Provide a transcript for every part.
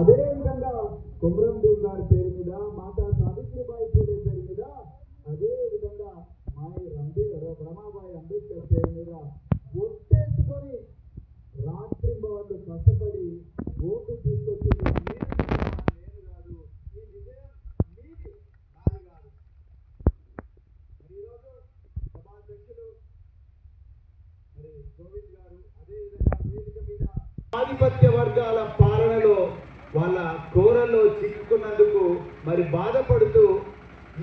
అదేవిధంగా కొమరంభీం గారి పేరు మీద, మాతా సావిత్రిబాయి పూలే పేరు మీద, అదేవిధంగా రమాబాయి అంబేద్కర్ పేరు మీద ఒట్టేసుకొని రాత్రింబవళ్ళు కష్టపడి ఓటు తీసుకొచ్చి నేను కాదు, ఈ విజయం మీది, నాది కాదు. మరి ఈరోజు సభాధ్యక్షులు మరి గోవింద్ గారు అదేవిధంగా వేదిక మీద ఆధిపత్య వర్గాల పాలనలో వాళ్ళ కోరల్లో చిక్కుకున్నందుకు మరి బాధపడుతూ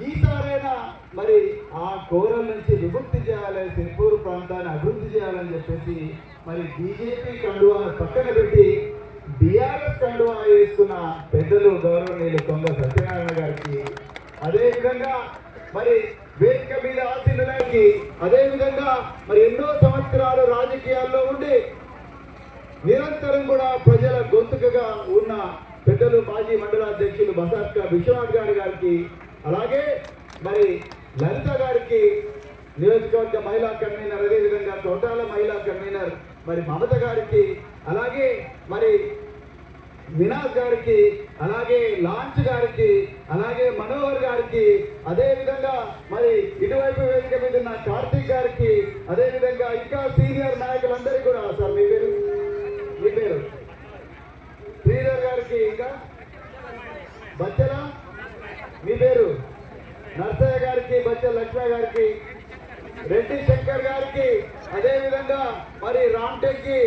ఈసారైనా మరి ఆ కోరల నుంచి విముక్తి చేయాలని, సిరిపూర్ ప్రాంతాన్ని అభివృద్ధి చేయాలని చెప్పేసి మరి బీజేపీ కండువా పక్కన పెట్టి బీఆర్ఎస్ కండువా వేసుకున్న పెద్దలు గౌరవనీయులు కొంగ సత్యనారాయణ గారికి, అదేవిధంగా మరి వేదిక మీద ఆశీనులకి, అదేవిధంగా మరి ఎన్నో సంవత్సరాలు రాజకీయాల్లో ఉండి నిరంతరం కూడా ప్రజల గొంతుకగా ఉన్న పెద్దలు మాజీ మండలాధ్యక్షులు బసాస్క విశ్వనాథ్ గారికి, అలాగే మరి లలిత గారికి, నియోజకవర్గ మహిళా కన్వీనర్, అదేవిధంగా తోటాల మహిళా కన్వీనర్ మరి మమత గారికి, అలాగే మరి వినాజ్ గారికి, అలాగే లాంచ్ గారికి, అలాగే మనోహర్ గారికి, అదేవిధంగా మరి ఇటువైపు వేదిక మీద ఉన్న కార్తీక్ గారికి, అదేవిధంగా ఇంకా సీనియర్ నాయకులందరికీ కూడా, సార్ మీ పేరు శ్రీధర్ గారికి, ఇంకా బచ్చల మీ పేరు నర్సయ్య గారికి, బచ్చల లక్ష్మయ్య గారికి, రెడ్డి శంకర్ గారికి, అదేవిధంగా మరి రామ్టెక్కి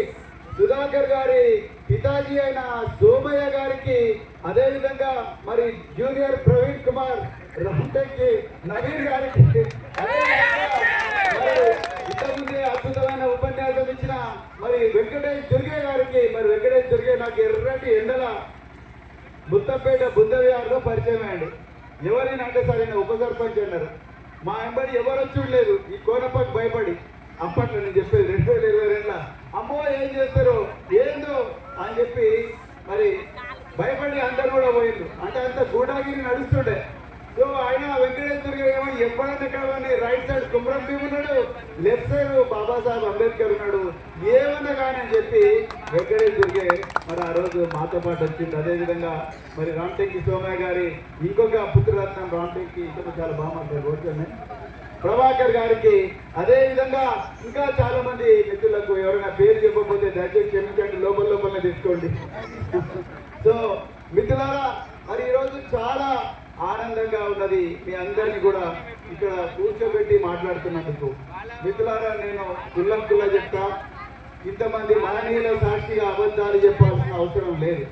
సుధాకర్ గారి పితాజీ అయిన సోమయ్య గారికి, అదేవిధంగా మరి జూనియర్ ప్రవీణ్ కుమార్ రామ్టెక్కి నవీన్ గారికి, ఇంతకుముందే అద్భుతమైన ఉపన్యాసం ఇచ్చిన మరి వెంకటేష్ దుర్గే గారికి, మరి వెంకటేష్ దుర్గే నాకు ఎర్రటి ఎండల ముత్తపేట బుద్ధవిహార్లో పరిచయం అయ్యాడు. ఎవరైనా అంటే సరైన ఉప సర్పంచ్ అన్నారు. మా ఎంబడి ఎవరు వచ్చి ఉండలేదు ఈ కోనప్పకు భయపడి. అప్పట్లో నేను చెప్పేది 2022లో అమ్మో ఏం చేస్తారు ఏందో అని చెప్పి మరి భయపడి అందరు కూడా పోయిండు. అంటే అంత గూడాగిరి నడుస్తుండే. సో ఆయన వెంకటేశ్వర ఏమో ఎప్పుడైనా కానీ రైట్ సైడ్ కొమరంభీం ఉన్నాడు, లెఫ్ట్ సైడ్ బాబాసాహెబ్ అంబేద్కర్ ఉన్నాడు, ఏమన్నా కానీ అని చెప్పి వెంకటేశ్వరగే మరి ఆ రోజు మాతో పాటు వచ్చింది. అదేవిధంగా మరి రామ్టెక్కి సోమయ్య గారి ఇంకొక పుత్రరత్నం రామ్టెక్కి, ఇంకా చాలా బాగుంటారు ఓట్లనే ప్రభాకర్ గారికి, అదేవిధంగా ఇంకా చాలా మంది మిత్రులకు ఎవరైనా పేరు చెప్పకపోతే దయచేసి క్షమించండి, లోపలనే తీసుకోండి. సో మిత్రులారా, మరి ఈరోజు చాలా ఆనందంగా ఉన్నది మీ అందరినీ కూడా ఇక్కడ కూర్చోబెట్టి మాట్లాడుతున్నందుకు. మిత్రులారా, నేను కుల్లా చెప్తా, ఇంతమంది మహనీయుల సాక్షిగా అబద్ధాలు చెప్పాల్సిన అవసరం లేదు.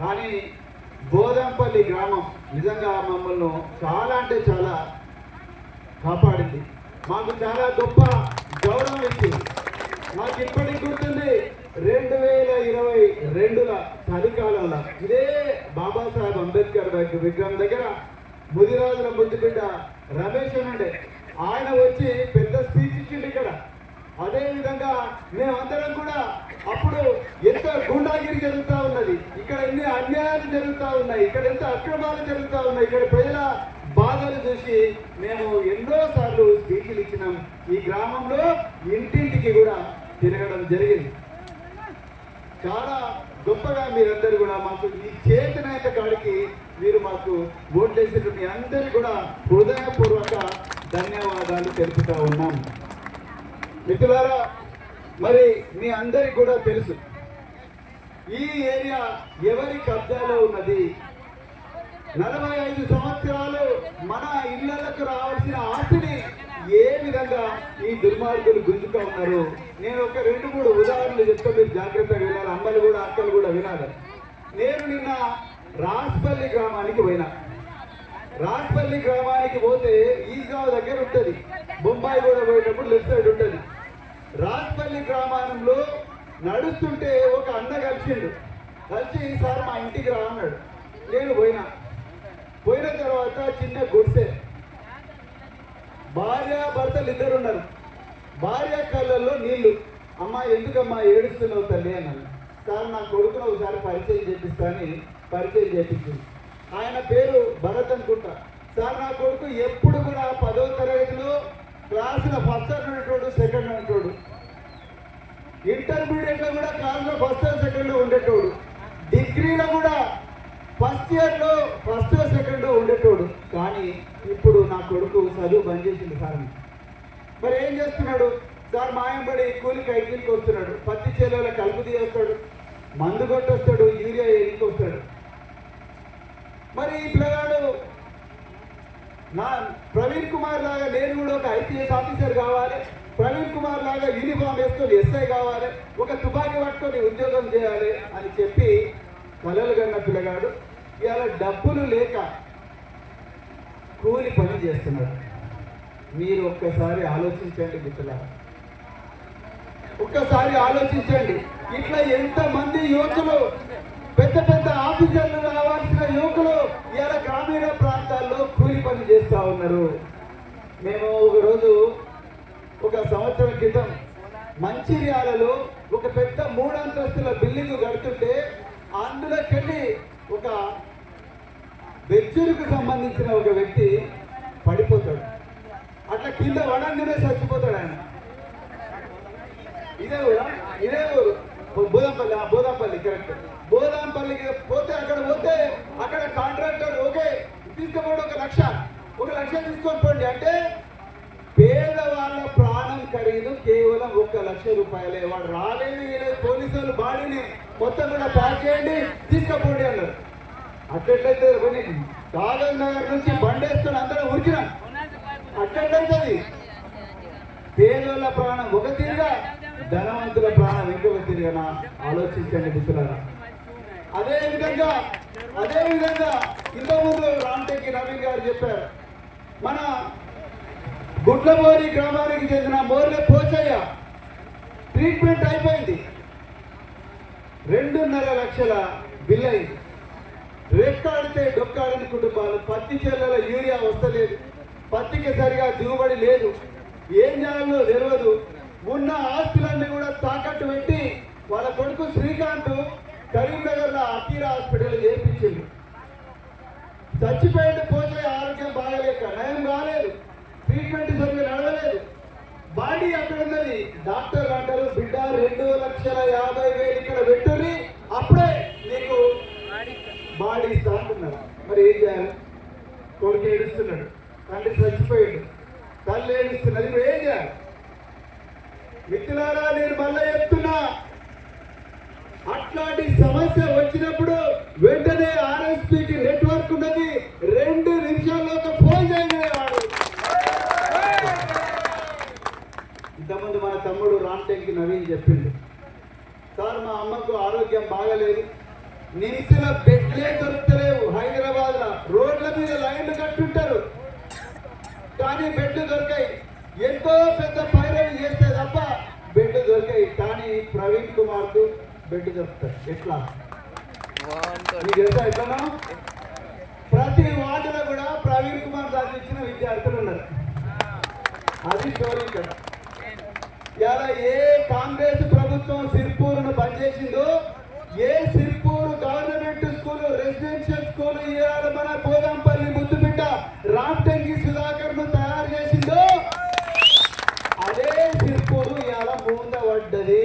కానీ బోదంపల్లి గ్రామం నిజంగా మమ్మల్ని చాలా అంటే చాలా కాపాడింది. మాకు చాలా గొప్ప గౌరవం ఇచ్చింది. మాకు ఇప్పటికి గుర్తుంది 2022 చలికాలంలో ఇదే బాబాసాహెబ్ అంబేద్కర్ విగ్రహం దగ్గర ముదిరాజుల ముద్దుబిడ్డ రమేష్ అంటే ఆయన వచ్చి పెద్ద స్పీచ్ ఇచ్చిండు ఇక్కడ. అదేవిధంగా మేమందరం కూడా అప్పుడు ఎంత గూండాగిరి జరుగుతూ ఉన్నది, ఇక్కడ ఎన్ని అన్యాయాలు జరుగుతూ ఉన్నాయి, ఇక్కడ ఎంత అక్రమాలు జరుగుతూ ఉన్నాయి, ఇక్కడ ప్రజల బాధలు చూసి మేము ఎన్నోసార్లు స్పీచ్లు ఇచ్చినాం. ఈ గ్రామంలో ఇంటింటికి కూడా తిరగడం జరిగింది. చాలా గొప్పగా మీరందరూ కూడా మాకు ఈ చేతనైన కాడికి మీరు మాకు ఓట్లేసిన మీ అందరికీ కూడా హృదయపూర్వక ధన్యవాదాలు తెలుపుతా ఉన్నాం. మిత్రులారా, మరి మీ అందరికి కూడా తెలుసు ఈ ఏరియా ఎవరి కబ్జాలో ఉన్నది. 45 సంవత్సరాలు మన ఇళ్లకు రావాల్సిన ఆస్తిని ఏ విధంగా ఈ దుర్మార్గులు గుంజుతా ఉన్నారు. నేను ఒక 2-3 ఉదాహరణలు చెప్తే మీరు జాగ్రత్తగా వినాలి, అమ్మలు కూడా అక్కలు కూడా వినాలి. నేను నిన్న రాస్పల్లి గ్రామానికి పోయినా. రాస్పల్లి గ్రామానికి పోతే ఈస్గావ్ దగ్గర ఉంటుంది, బొంబాయి కూడా పోయేటప్పుడు లెఫ్ట్ సైడ్ ఉంటుంది. రాస్పల్లి గ్రామంలో నడుస్తుంటే ఒక అన్న కలిసిండు. కలిసి సార్ మా ఇంటికి రా అన్నాడు. నేను పోయిన తర్వాత చిన్న గుడిసె, భార్య భర్తలు ఇద్దరు ఉన్నారు. భార్య కళ్ళల్లో నీళ్లు. అమ్మ ఎందుకమ్మా ఏడుస్తున్నావు తల్లి అన్నాను. సార్ నా కొడుకును ఒకసారి పరిచయం చేపిస్తానని పరిచయం చేపించింది. ఆయన పేరు భరత్ అనుకుంటా. సార్ నా కొడుకు ఎప్పుడు కూడా 10వ తరగతిలో క్లాసులో ఫస్ట్ ఉండేటోడు, సెకండ్ ఉండేటోడు, ఇంటర్మీడియట్లో కూడా క్లాసులో ఫస్ట్ సెకండ్లో ఉండేటోడు. డిగ్రీలో కూడా ఫస్ట్ ఇయర్లో ఫస్ట్ సెకండ్ ఉండేటోడు. కానీ ఇప్పుడు నా కొడుకు చదువు బంద్ చేసింది సార్. మరి ఏం చేస్తున్నాడు సార్? మాయంబడి కూలికి ఐదుకి వస్తున్నాడు, పత్తి చేలలో కలుపు తీస్తాడు, మందు కొట్టొస్తాడు, యూరియా ఎదికి వస్తాడు. మరి ఈ పిల్లగాడు నా ప్రవీణ్ కుమార్ లాగా నేను కూడా ఒక ఐపీఎస్ ఆఫీసర్ కావాలి, ప్రవీణ్ కుమార్ లాగా యూనిఫామ్ వేసుకొని ఎస్ఐ కావాలి, ఒక తుపాకీ పట్టుకొని ఉద్యోగం చేయాలి అని చెప్పి కలలు కన్న పిల్లగాడు ఇవాళ డబ్బులు లేక కూలి పని చేస్తున్నాడు. మీరు ఒక్కసారి ఆలోచించండి మిత్రులారా, ఒక్కసారి ఆలోచించండి. ఇట్లా ఎంతమంది యువకులు, పెద్ద పెద్ద ఆఫీసర్లు రావాల్సిన యువకులు ఇవాళ గ్రామీణ ప్రాంతాల్లో కూలి పని చేస్తూ ఉన్నారు. మేము ఒకరోజు ఒక సంవత్సరం క్రితం మంచిర్యాలలో ఒక పెద్ద 3 అంతస్తుల బిల్డింగ్ కడుతుంటే అందులోకెళ్ళి ఒక బెజ్జురుకు సంబంధించిన ఒక వ్యక్తి పడిపోతాడు. అట్లా కింద వడంగానే చచ్చిపోతాడు ఆయన. ఇదే ఊరు బోదాంపల్లి కరెక్ట్. బోదాంపల్లికి పోతే అక్కడ కాంట్రాక్టర్ ఓకే తీసుకోపోండి, 1 లక్ష తీసుకొని పోండి అంటే పేదవాళ్ళ ప్రాణం ఖరీదు కేవలం 1 లక్ష రూపాయలే. వాడు రాలేదు, పోలీసు వాళ్ళు బాడీని మొత్తం కూడా ప్యాక్ చేయండి తీసుకపోండి అన్నారు. అట్లెట్లయితే కాగజ్ నగర్ నుంచి బండేసుకొని అందరం ఉరికినాం. అట్లెట్లయితుంది? పేదోళ్ళ ప్రాణం ఒక తీరుగా, ధనవంతుల ప్రాణం ఇంకొక తీరుగా. ఆలోచించండి మిత్రులారా. అదే విధంగా ఇంతకుముందు రామటెక్కి నవీన్ గారు చెప్పారు, మన గుడ్లమోరి గ్రామానికి చెందిన మోర్లే పోచయ్య ట్రీట్మెంట్ అయిపోయింది, 2.5 లక్షల బిల్ అయింది. రెక్కాడితే డొక్కాడని కుటుంబాలు, పత్తి చేలలో యూరియా వస్తలేదు, పత్తికి సరిగా దిగుబడి లేదు, ఏం చేయాలో తెలియదు. ఉన్న ఆస్తులన్నీ కూడా తాకట్టు పెట్టి వాళ్ళ కొడుకు శ్రీకాంత్ కరీంనగర్లో అకీరా హాస్పిటల్ చేర్పించింది. చచ్చిపోయింది. పోతే ఆరోగ్యం బాగలేక నయం కాలేదు, ట్రీట్మెంట్ సరిగ్గా నడవలేదు, బాడీ అక్కడ ఉన్నది. డాక్టర్ అంటారు బిడ్డ 2,50,000 ఇక్కడ పెట్టుని అప్పుడే నీకు బాడీ ఇస్తా అంటున్నారు. మరి ఏం చేయాలి? కొడుకు ఏడుస్తున్నాడు, తండ్రి చచ్చిపోయాడు, తల్లి ఏడుస్తున్నది. ఇప్పుడు ఏం చేయాలి? మిత్రులారా, నేను మళ్ళీ చెప్తున్నా, అట్లాంటి సమస్య వచ్చినప్పుడు వెంటనే ఆర్ఎస్పీకి నెట్వర్క్ ఉన్నది, 2 నిమిషాల్లో ఒక ఫోన్ చేయగలిగేవాడు. ఇంతకుముందు మన తమ్ముడు రామటెంకి నవీన్ చెప్పిండు, సార్ మా అమ్మకు ఆరోగ్యం బాగలేదు, నిమ్స్ల బెడ్లే దొరుకుతలేవు, హైదరాబాద్ లో రోడ్ల మీద లైన్లు కట్టుంటారు కానీ బెడ్లు దొరికాయి. ఎంతో పెద్ద పైరవి చేస్తే తప్ప బెడ్ దొరికాయి. కానీ ప్రవీణ్ కుమార్ కు బెడ్ దొరుకుతాయి. ఎట్లా మీకు తెలుసా? ఎట్లా? ప్రతి వార్డులో కూడా ప్రవీణ్ కుమార్ చదివించిన విద్యార్థులు ఉన్నారు. అది స్టోరీ ఇక్కడ. ఇలా ఏ కాంగ్రెస్ ప్రభుత్వం సిర్పూర్ను బంద్ చేసిందో, ఏ Sirpur government school, residential school ఇవాళ మన బోదంపల్లి ముద్దుబిడ్డ రామటెంకి సుధాకర్ ను తయారు చేసిందో, అదే సిర్పూరు ఇవాళ మూతపడ్డది.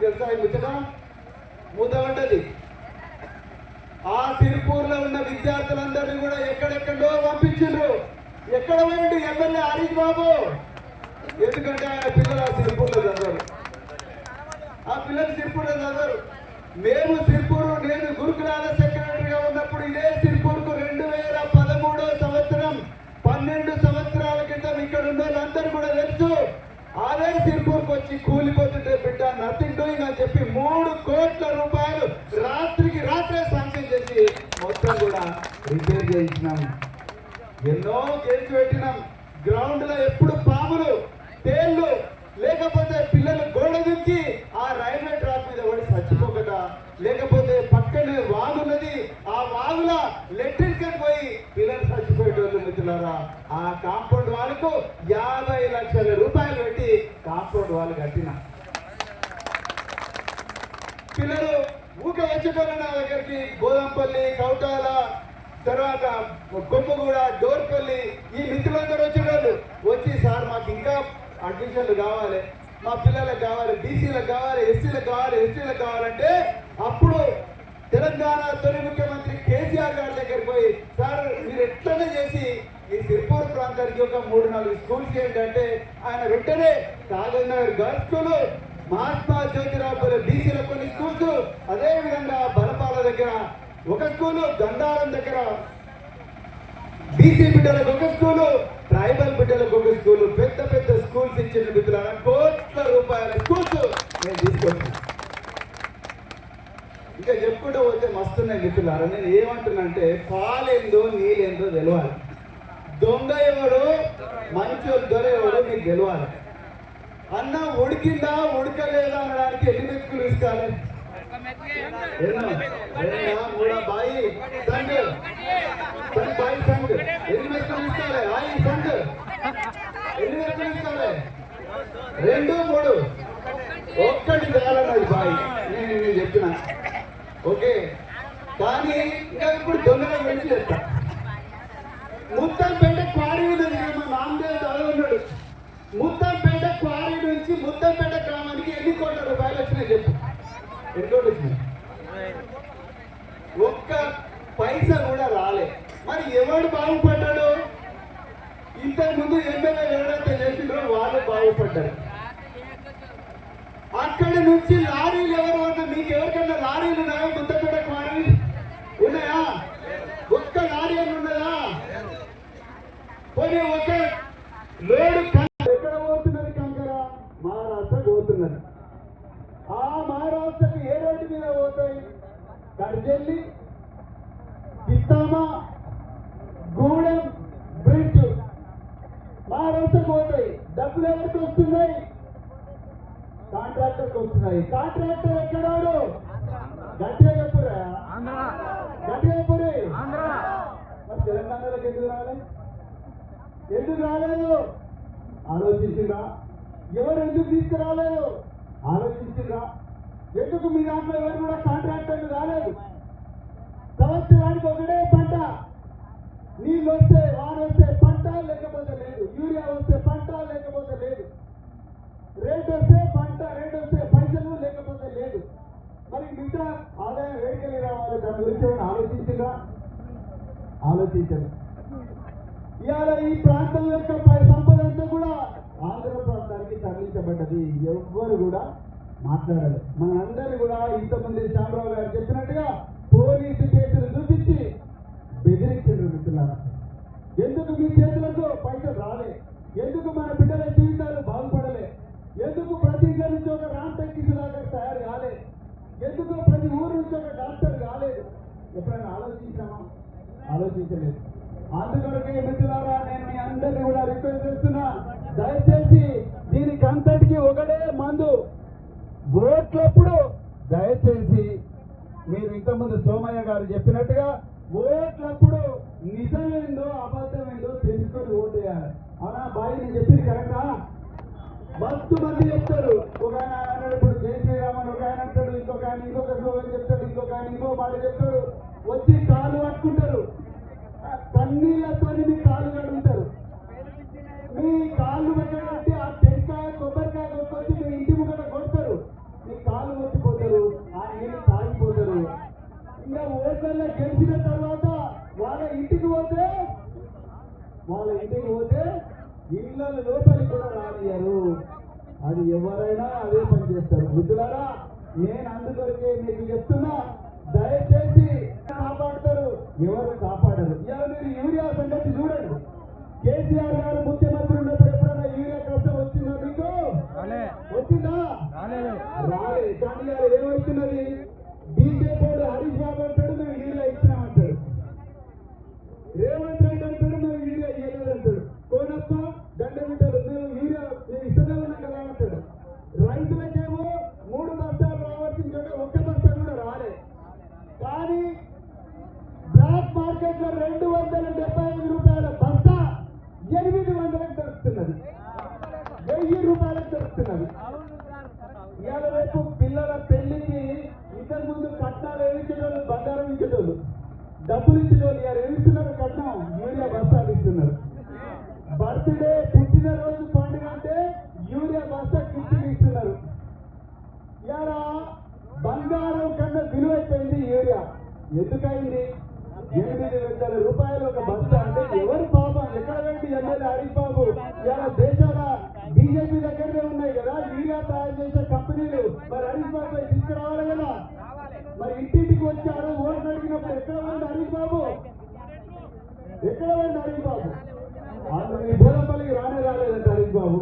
తెలుసా? ముచ్చట మూతపడ్డది. ఆ సిర్పూర్లో ఉన్న విద్యార్థులందరినీ కూడా ఎక్కడెక్కడో పంపించారు. ఎక్కడ పోయిండు ఎమ్మెల్యే హరీష్ బాబు? ఎందుకంటే ఆయన పిల్లలు ఆ సిర్పూర్లో చదవరు, ఆ పిల్లలు సిర్పూర్లో చదవరు. మేము సిర్పూరు, నేను గురుకులాల సెక్రటరీగా ఉన్నప్పుడు ఇదే సిర్పూర్కు 2013 సంవత్సరం 12 సంవత్సరాల క్రితం ఇక్కడ ఉన్న వాళ్ళందరూ కూడా తెలుసు. అదే సిర్పూర్కు వచ్చి కూలిపోతుంటే బిడ్డ నథింగ్ డూయింగ్ అని చెప్పి 3 కోట్ల రూపాయలు రాత్రికి రాత్రే శాంక్షన్ చేసి మొత్తం కూడా రిపేర్ చేయించినాం. ఎన్నో కేసు పెట్టినాం. గ్రౌండ్ లో ఎప్పుడు పాములు, తేళ్లు, లేకపోతే పిల్లలు గోడ దించి ఆ రైల్వే ట్రాక్ మీద పడి చచ్చిపోకట, లేకపోతే పక్కనే వాగున్నది, ఆ వాగుల లెట్రిన్ పోయి పిల్లలు చచ్చిపోయేటోళ్ళు. మిత్రులారా, ఆ కాంపౌండ్ వాళ్ళకు 50 లక్షల రూపాయలు పెట్టి కాంపౌండ్ వాళ్ళు కట్టిన. పిల్లలు ఊకే వచ్చేటోళ్ళు నా దగ్గరికి, బోదంపల్లి, కౌటాల, తర్వాత కొమ్మగూడ, డోర్పల్లి, ఈ మిత్రులందరూ వచ్చేటోళ్ళు. వచ్చి సార్ మాకు ఇంకా అడ్మిషన్లు కావాలి, మా పిల్లలకు కావాలి, బీసీలకు కావాలి, ఎస్సీలకు కావాలి, ఎస్టీలకు కావాలంటే అప్పుడు తెలంగాణ తొలి ముఖ్యమంత్రి కేసీఆర్ గారి దగ్గరికి పోయి, సార్ మీరు ఎట్లనే చేసి ఈ సిరిపూర్ ప్రాంతానికి ఒక 3-4 స్కూల్స్ ఏంటంటే ఆయన వెంటనే కాగజ్నగర్ గర్ల్స్ స్కూల్, మహాత్మా జ్యోతిరావు పూలే బీసీల కొన్ని స్కూల్స్, అదే విధంగా బలపాల దగ్గర ఒక స్కూలు, గండారం దగ్గర బీసీ బిడ్డలకు ఒక స్కూలు, ట్రైబల్ బిడ్డలకు ఒక స్కూలు, పెద్ద పెద్ద స్కూల్స్ ఇచ్చిన మిత్రులారా, కోట్ల రూపాయల స్కూల్స్ నేను తీసుకొచ్చాను. ఇంకా చెప్పుకుంటూ పోతే మస్తున్నాయి మిత్రులారా. నేను ఏమంటున్నానంటే పాలేందో నీళ్ళేందో తెలవాలి, దొంగ ఎవడు మంచోడు దొర ఎవడు మీకు తెలవాలి. అన్న ఉడికిందా ఉడకలేదా అనడానికి ఎన్ని మెతుకులు ఇస్తాను? మూడా బాయి సంఘ్ బాయి సంఘ్ ఎన్ని మెతుకులు ఇస్తాలే? ఆయి సంఘ్ ఎన్ని మెతుకులు ఇస్తాలే? 2, 3 ఒక్కటి చాలన్నది బాయి. నేను చెప్పిన ఓకే, కానీ ఇంకా ఇప్పుడు దొంగల గురించి చెప్తా. ముత్తంపేట క్వారీ ఉన్నది, మా నామదేవ్ దాదా ఉన్నాడు. ముత్తంపేట క్వారీ నుంచి ముత్తంపేట గ్రామానికి ఎన్ని కోట్ల రూపాయలు వచ్చినాయి చెప్పు? ఎన్ని కోట్లు వచ్చినాయి? ఒక్క పైసా కూడా రాలే. మరి ఎవడు బాగుపడ్డాడు? ఇంతకుముందు ఎమ్మెల్యే ఎవరైతే చేసిండ్రో వాళ్ళు బాగుపడ్డారు. అక్కడి నుంచి లారీలు ఎవరు అన్నా, మీకు ఎవరికన్నా లారీలు ఉన్నాయా? ముత్తపేట క్వారీ ఉన్నాయా? ఒక్క లారీ అని ఉన్నదా? పోనీ ఒక లోడు ఎక్కడ పోతున్నది? కంకర మహారాష్ట్ర పోతున్నది. ఆ మహారాష్ట్రకి ఏ రోడ్డు మీద పోతాయి? కర్జల్లి, చిత్తామ, గూడెం బ్రిడ్జ్ మహారాష్ట్రకు పోతాయి. డబ్బులు ఎవరికి వస్తున్నాయి? కాంట్రాక్టర్కి వస్తున్నాయి. కాంట్రాక్టర్ ఎక్కడాడు? గట్టిగా చెప్పురా, గట్టిగా చెప్పురే. మరి తెలంగాణలోకి ఎందుకు రాలేదు? ఎందుకు రాలేదు? ఆలోచించిందా? ఎవరు ఎందుకు తీసుకురాలేదు? ఆలోచించిందా? ఎందుకు మీ దాంట్లో ఎవరు కూడా కాంట్రాక్టర్లు రాలేదు? సంవత్సరానికి ఒకటే పంట, నీళ్ళు వస్తే వాన వస్తే పంట, లేకపోతే లేదు. యూరియా వస్తే పంట, లేకపోతే లేదు. రేట్ వస్తే పంట, రేట్ వస్తే పైసలు, లేకపోతే లేదు. మరి మిగతా ఆదాయం వేడికెళ్ళి రావాలి. దాని గురించి ఏమైనా ఆలోచించిందా? ఆలోచించదు. ఇవాళ ఈ ప్రాంతం యొక్క సంపద అంతా కూడా ఆంధ్ర ప్రాంతానికి తరలించబడ్డది. ఎవ్వరు కూడా మాట్లాడాలి. మనందరూ కూడా ఇంతమంది శ్యామరావు గారు చెప్పినట్టుగా పోలీసు కేసులు చూపించి బెదిరించారు మిత్రులారా. ఎందుకు మీ చేతులకు పైసలు రాలే? ఎందుకు మన బిడ్డల జీవితాలు బాగుపడలే? ఎందుకు ప్రతి ఇంటి నుంచి ఒక రామ్ టెక్కిస్ లాగా తయారు కాలే? ఎందుకు ప్రతి ఊరు నుంచి ఒక డాక్టర్ కాలేదు? ఎప్పుడైనా ఆలోచించామా? ఆలోచించలేదు. అందుకొరకే మిత్రులారా, నేను మీ అందరినీ కూడా రిక్వెస్ట్ చేస్తున్నా, దయచేసి దీనికి అంతటికి ఒకటే మందు. ఓట్లప్పుడు దయచేసి మీరు ఇంతకుముందు సోమయ్య గారు చెప్పినట్టుగా ఓట్లప్పుడు నిజమేందో అబద్ధమేందో తెలుసుకొని ఓటేయాలి. అవునా బాయ్? నేను చెప్పింది కరెక్టా? మస్తు మంది చెప్తారు. ఒక ఆయన అన్నాడు, ఇప్పుడు జై శ్రీరామ్ అని ఒక ఆయన అంటాడు, ఇంకొక ఆయన ఇంకొక స్లోగన్ చెప్తాడు, ఇంకొక ఆయన ఇంకో మాట చెప్తాడు. వచ్చి కాళ్ళు పట్టుకుంటారు, కన్నీళ్లతో మీ కాళ్ళు కడుగుతారు. మీ కాళ్ళు పెట్టడానికి ఆ టెంకాయ కొబ్బరికాయ కొట్టుకొచ్చి మీ ఇంటి ముంగట కొడతారు. మీ కాళ్ళు కొట్టిపోతారు, ఆ నీళ్ళు తాగిపోతారు. ఇంకా ఓట్లలో గెలిచిన తర్వాత వాళ్ళ ఇంటికి పోతే ఇళ్ళ లోపలికి కూడా రానియరు. అది ఎవరైనా అదే పని చేస్తారు. మిత్రులారా, నేను అందుకొరకే మీకు చెప్తున్నా, దయచేసి కాపాడతారు, ఎవరు కాపాడరు. ఇవాళ మీరు యూరియా సంగతి చూడండి. కేసీఆర్ గారు ముఖ్యమంత్రి ఉన్నప్పుడు ఎప్పుడైనా యూరియా కష్టం వచ్చిందా మీకు? వచ్చిందా? రాలే. కానీ ఇవాళ ఏమవుతున్నది? బీజేపీ హరీష్ బాబు అంటాడు మేము యూరియా ఇచ్చినామంటాడు, రేవంత్ రెడ్డి అంటాడు మేము యూరియా ఇవ్వలేదంటాడు, కోనప్ప దండమిట్టాడు మేము యూరియా మేము ఇస్తూనే ఉన్నాం కదా అంటాడు. రైతులకేమో 3 బస్తాలు రావాల్సిన చోట 1 బస్తా కూడా రాలే. కానీ బ్లాక్ మార్కెట్ లో 275 రూపాయల బస్తా 800లకు దొరుకుతున్నది, 1000 రూపాయలకు దొరుకుతున్నది. ఇవాళ రేపు పిల్లల పెళ్లికి ఇంతకు ముందు కట్నాలు ఏమిచ్చేటోళ్ళు, బంగారం ఇచ్చేటోళ్ళు, డబ్బులు ఇచ్చేటోళ్ళు. ఇవాళ ఏమిస్తున్నారు? కట్నం యూరియా బస్తాలు ఇస్తున్నారు. బర్త్డే పుట్టినరోజు పండుగ అంటే యూరియా బస్తా కిట్లు ఇస్తున్నారు. ఇవాళ బంగారం కన్నా విలువైపోయింది యూరియా. ఎందుకైంది? 8,000 రూపాయలు ఒక బస్తా అంటే ఎవరు పాపం? ఎక్కడ పెట్టి ఎమ్మెల్యే హరీష్ బాబు ఇలా దేశాల బీజేపీ దగ్గరనే ఉన్నాయి కదా యూరియా తయారు చేసే కంపెనీలు. మరి హరీష్ బాబు తీసుకురావాలి కదా. మరి ఇంటింటికి వచ్చారు ఓట్లు అడిగినప్పుడు ఎక్కడ ఉంది హరీష్ బాబు? ఎక్కడ ఉంది హరీష్ బాబు? ఈ బోధపల్లికి రాలేదంట హరీష్ బాబు.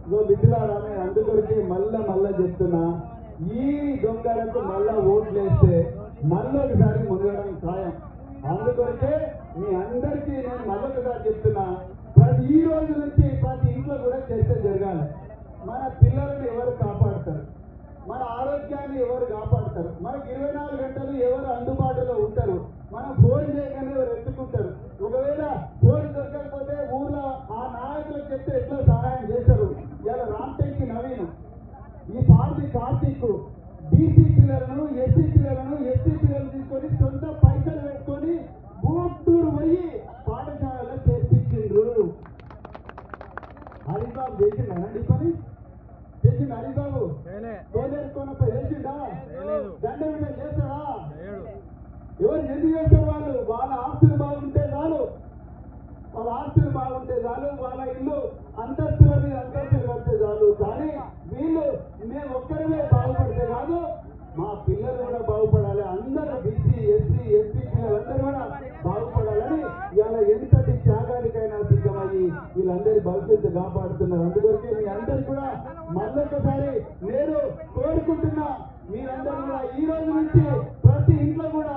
ఇగో మిత్రులారానే అందుకొరికి మళ్ళా చెప్తున్నా, ఈ దొంగలకు మళ్ళా ఓట్లు వేస్తే మళ్ళొకసారి మునగడం ఖాయం. అందుకొరకే మీ అందరికీ నేను మళ్ళొకసారి చెప్తున్నా, ఈ రోజు నుంచి ప్రతి ఇంట్లో కూడా చర్చ జరగాలి. మన పిల్లలను ఎవరు కాపాడతారు? మన ఆరోగ్యాన్ని ఎవరు కాపాడతారు? మనకు 24 గంటలు ఎవరు అందుబాటులో ఉంటారు? మనం ఫోన్ చేయగానే ఎవరు ఎత్తుకుంటారు? ఒకవేళ ఫోన్ దొరకకపోతే ఊర్లో ఆ నాయకులకు చెప్తే ఎట్లా సహాయం చేస్తారు? ఇలా రామ్టెక్కి నవీన్, ఈ పార్టీ కార్తీక్ బీసీ పిల్లలను, ఎస్సీ పిల్లలను, ఎస్టీ పిల్లలు తీసుకొని సొంత పైసలు పెట్టుకొని గుంటూరు పోయి పాఠశాలలో చేర్పించిండ్రు. హరీష్ బాబు చేసిండనండి పని? చేసిండు హరీష్ బాబు? తోలేరుకోనప్ప చేసిండా? దండ చేస్తాడా? ఎవరు ఎందుకు చేస్తారు? వాళ్ళ ఆస్తులు బాగుంటే చాలు, వాళ్ళ ఆస్తులు బాగుంటే చాలు, వాళ్ళ ఇల్లు అంతస్తుల మీద అంతస్తులు కడితే చాలు. కానీ వీళ్ళు మేము ఒక్కరిమే బాగుపడితే కాదు, మా పిల్లలు కూడా బాగుపడాలి. అందరూ బీసీ ఎస్సీ ఎస్టీ పిల్లలందరూ కూడా బాగుపడాలని ఇవాళ ఎంతటి త్యాగానికైనా సిద్ధమయ్యి వీళ్ళందరి భవిష్యత్తు కాపాడుతున్నారు. అందుకొరకే మీ అందరు కూడా మళ్ళొకసారి నేను కోరుకుంటున్నా, మీరందరూ కూడా ఈ రోజు నుంచి ప్రతి ఇంట్లో కూడా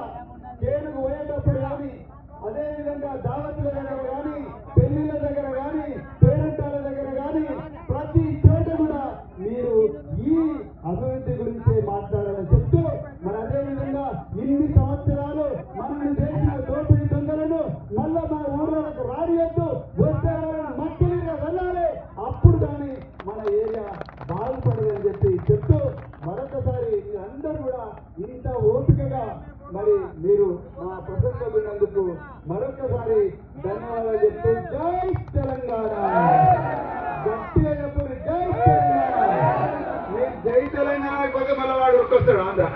కేనుకు పోయేటప్పుడు కానీ, అదేవిధంగా దావతుల దగ్గర కానీ, పెళ్లిళ్ళ దగ్గర కానీ, పేరెంటాల దగ్గర కానీ ప్రతి చోట కూడా మీరు ఈ అభివృద్ధి గురించి మాట్లాడాలని చెప్తూ, మరి అదేవిధంగా ఇన్ని సంవత్సరాలు మనల్ని చేసిన దోపిడీ దొంగలను మళ్ళా మన ఊర్లకు రానియొద్దు, వస్తే మట్టిగా వెళ్ళాలి. అప్పుడు కానీ మన ఏరియా బాగుపడదని చెప్తూ మరొకసారి మీరందరూ కూడా ఇంత ఓపికగా మరి మీరు మా ప్రసంగం విన్నందుకు మరొకసారి ధన్యవాదాలు చెప్తూ జై తెలంగాణ. గట్టిగా చెప్పండి జై తెలంగాణ. మీరు జై తెలంగాణ పోతే మళ్ళీ వాడు వస్తాడు ఆంధ్ర.